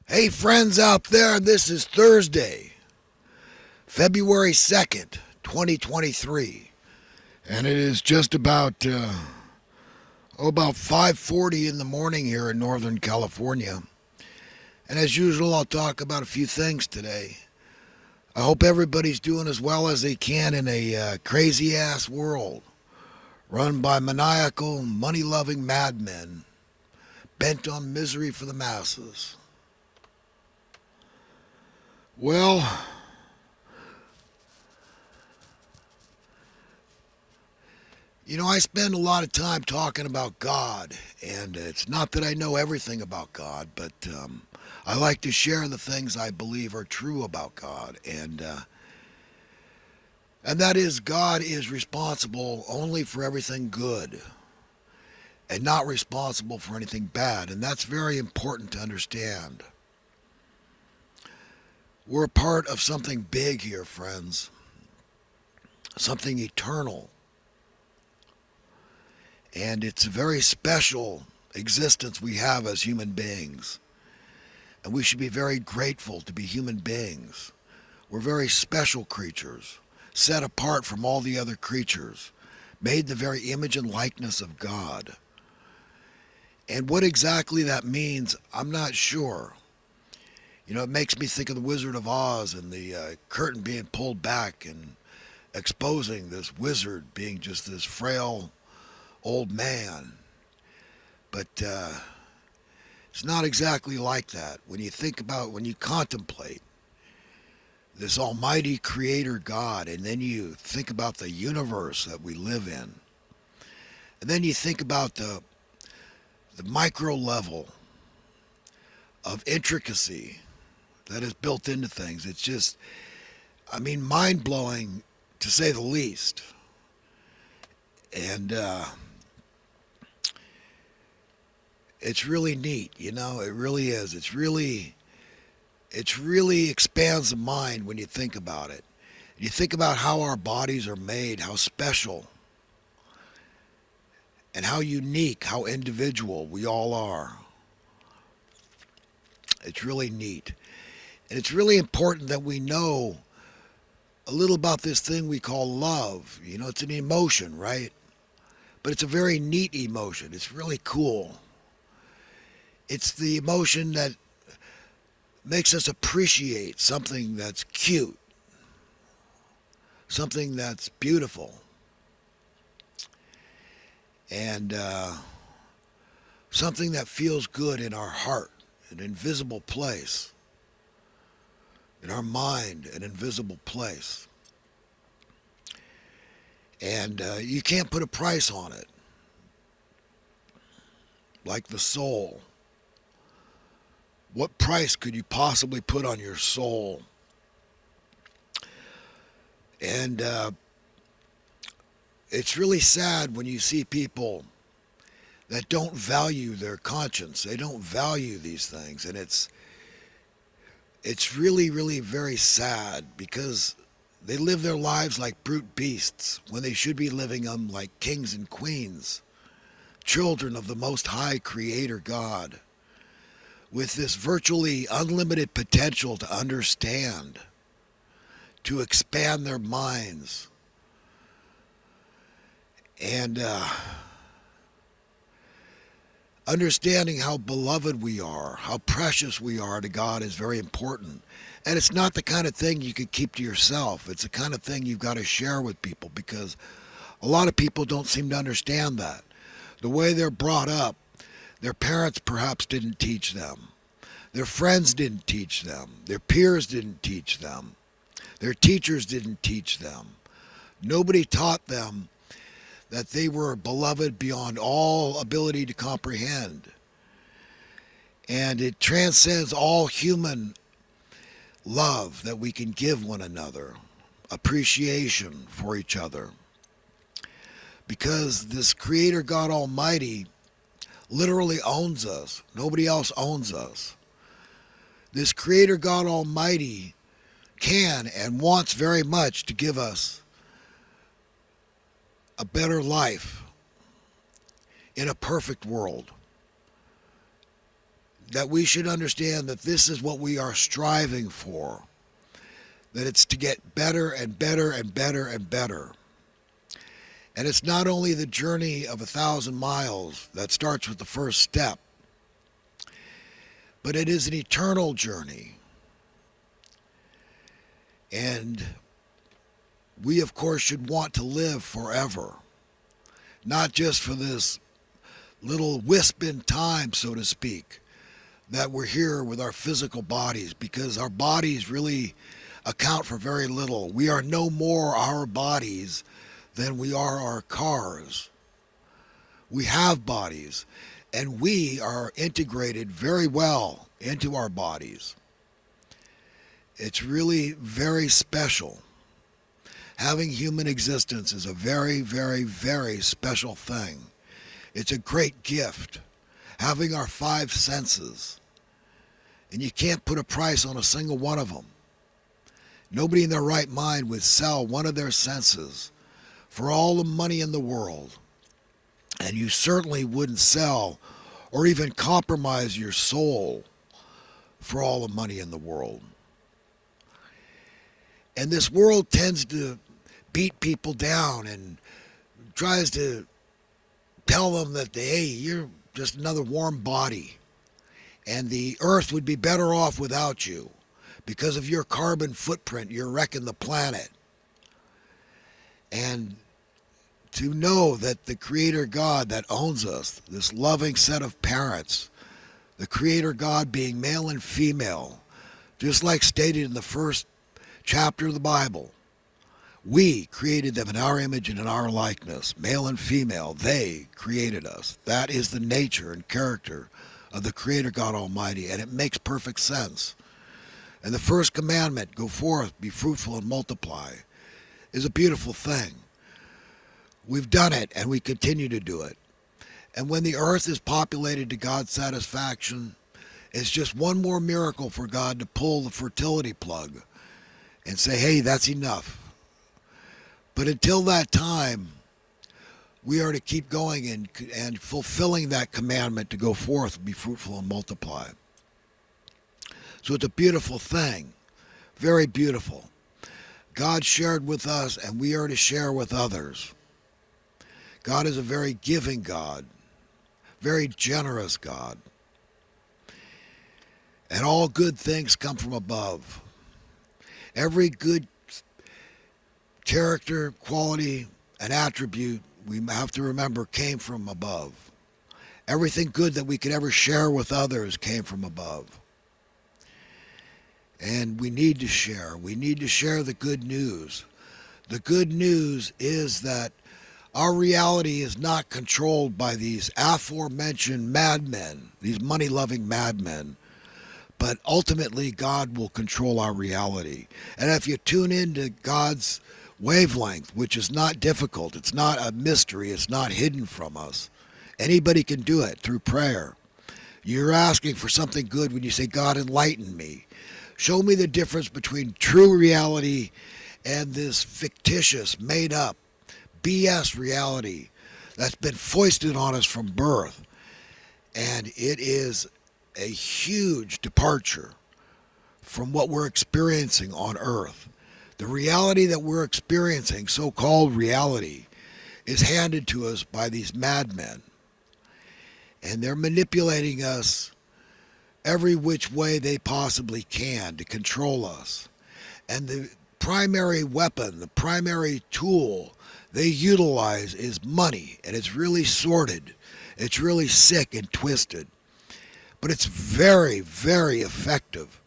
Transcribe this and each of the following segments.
Hey, friends out there, this is Thursday, February 2nd, 2023, and it is just about 5:40 in the morning here in Northern California. And as usual, I'll talk about a few things today. I hope everybody's doing as well as they can in a crazy ass world run by maniacal, money loving madmen bent on misery for the masses. Well, I spend a lot of time talking about God, and it's not that I know everything about God, but I like to share the things I believe are true about God, and that is God is responsible only for everything good, and not responsible for anything bad, and that's very important to understand. We're a part of something big here, friends, something eternal, and it's a very special existence we have as human beings. And we should be very grateful to be human beings. We're very special creatures, set apart from all the other creatures, made the very image and likeness of God. And what exactly that means, I'm not sure. It makes me think of the Wizard of Oz and the curtain being pulled back and exposing this wizard being just this frail old man. But it's not exactly like that. When you contemplate this almighty creator God, and then you think about the universe that we live in, and then you think about the micro level of intricacy that is built into things. It's just, mind blowing to say the least. And it's really neat, it really is. It's really expands the mind when you think about it. You think about how our bodies are made, how special and how unique, how individual we all are. It's really neat. And it's really important that we know a little about this thing we call love. It's an emotion, right? But it's a very neat emotion. It's really cool. It's the emotion that makes us appreciate something that's cute, something that's beautiful, and something that feels good in our heart, an invisible place, in our mind, an invisible place. And you can't put a price on it, like the soul. What price could you possibly put on your soul? And it's really sad when you see people that don't value their conscience. They don't value these things, and it's really, really very sad because they live their lives like brute beasts when they should be living them like kings and queens, children of the Most High Creator God, with this virtually unlimited potential to understand, to expand their minds. And understanding how beloved we are, how precious we are to God is very important. And it's not the kind of thing you could keep to yourself. It's the kind of thing you've got to share with people because a lot of people don't seem to understand that. The way they're brought up, their parents perhaps didn't teach them. Their friends didn't teach them. Their peers didn't teach them. Their teachers didn't teach them. Nobody taught them that they were beloved beyond all ability to comprehend. And it transcends all human love that we can give one another, appreciation for each other. Because this Creator God Almighty literally owns us. Nobody else owns us. This Creator God Almighty can and wants very much to give us a better life in a perfect world. that we should understand that this is what we are striving for, that it's to get better and better and better and better. And it's not only the journey of 1,000 miles that starts with the first step, but it is an eternal journey. And we, of course, should want to live forever, not just for this little wisp in time, so to speak, that we're here with our physical bodies, because our bodies really account for very little. We are no more our bodies than we are our cars. We have bodies, and we are integrated very well into our bodies. It's really very special. Having human existence is a very, very, very special thing. It's a great gift. Having our 5 senses. And you can't put a price on a single one of them. Nobody in their right mind would sell one of their senses for all the money in the world. And you certainly wouldn't sell or even compromise your soul for all the money in the world. And this world tends to beat people down and tries to tell them that, hey, you're just another warm body. And the earth would be better off without you. Because of your carbon footprint, you're wrecking the planet. And to know that the Creator God that owns us, this loving set of parents, the Creator God being male and female, just like stated in the first chapter of the Bible, we created them in our image and in our likeness, male and female. They created us. That is the nature and character of the Creator God Almighty, and it makes perfect sense. And the first commandment, go forth, be fruitful and multiply, is a beautiful thing. We've done it, and we continue to do it. And when the earth is populated to God's satisfaction, it's just one more miracle for God to pull the fertility plug and say, hey, that's enough. But until that time, we are to keep going and fulfilling that commandment to go forth, be fruitful and multiply. So it's a beautiful thing, very beautiful. God shared with us, and we are to share with others. God is a very giving God, very generous God. And all good things come from above. Every good character, quality, and attribute, we have to remember, came from above. Everything good that we could ever share with others came from above. And we need to share. We need to share the good news. The good news is that our reality is not controlled by these aforementioned madmen, these money-loving madmen, but ultimately God will control our reality. And if you tune into God's wavelength, which is not difficult, it's not a mystery, it's not hidden from us. Anybody can do it through prayer. You're asking for something good when you say, God, enlighten me. Show me the difference between true reality and this fictitious, made-up, BS reality that's been foisted on us from birth. And it is a huge departure from what we're experiencing on Earth. The reality that we're experiencing, so-called reality, is handed to us by these madmen. And they're manipulating us every which way they possibly can to control us. And the primary weapon, the primary tool they utilize is money. And it's really sordid. It's really sick and twisted. But it's very, very effective.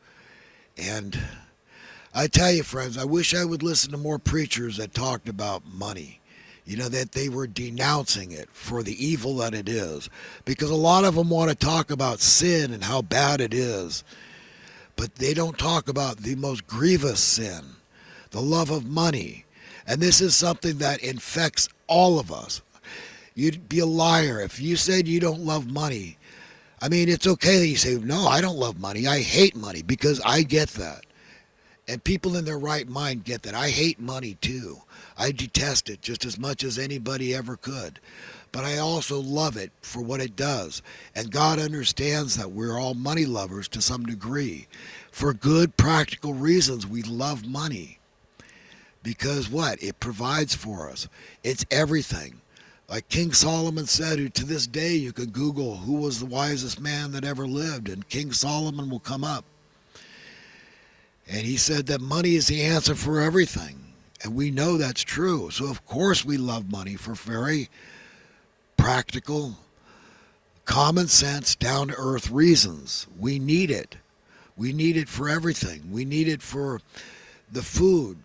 And I tell you, friends, I wish I would listen to more preachers that talked about money. You know, that they were denouncing it for the evil that it is. Because a lot of them want to talk about sin and how bad it is. But they don't talk about the most grievous sin, the love of money. And this is something that infects all of us. You'd be a liar if you said you don't love money. I mean, it's okay that you say, no, I don't love money. I hate money, because I get that. And people in their right mind get that. I hate money too. I detest it just as much as anybody ever could. but I also love it for what it does. And God understands that we're all money lovers to some degree. For good, practical reasons, we love money. Because what? It provides for us. It's everything. Like King Solomon said, who to this day you can Google who was the wisest man that ever lived, and King Solomon will come up. And he said that money is the answer for everything. And we know that's true. So, of course, we love money for very practical, common sense, down to earth reasons. We need it. We need it for everything. We need it for the food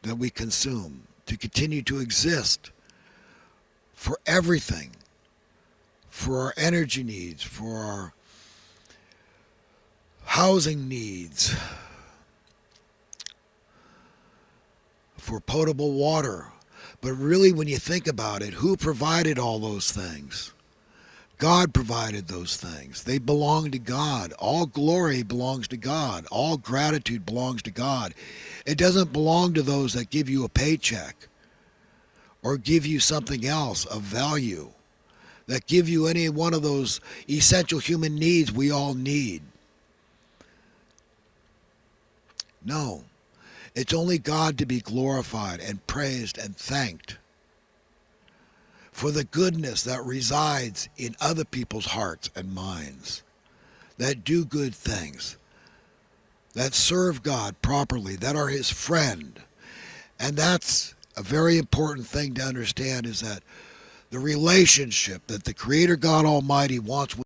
that we consume to continue to exist, for everything, for our energy needs, for our housing needs, for potable water. But really, when you think about it, who provided all those things? God provided those things. They belong to God. All glory belongs to God. All gratitude belongs to God. It doesn't belong to those that give you a paycheck or give you something else of value, that give you any one of those essential human needs we all need. No. It's only God to be glorified and praised and thanked for the goodness that resides in other people's hearts and minds, that do good things, that serve God properly, that are his friend. And that's a very important thing to understand, is that the relationship that the Creator God Almighty wants with